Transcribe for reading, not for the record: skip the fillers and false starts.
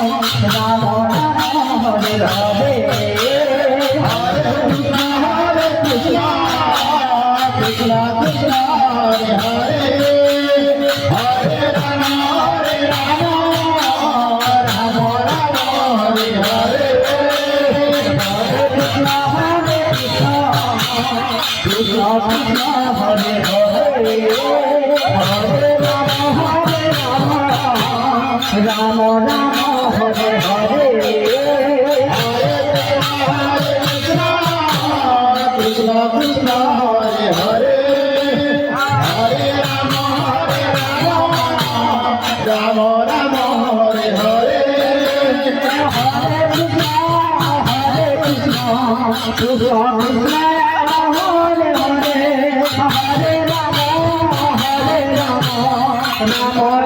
Ram Ram Hare Hare Krishna Krishna Hare Hare Hare Rama Rama Rama Hare Hare Hare Krishna Krishna Krishna Hare Hare Hare Rama Rama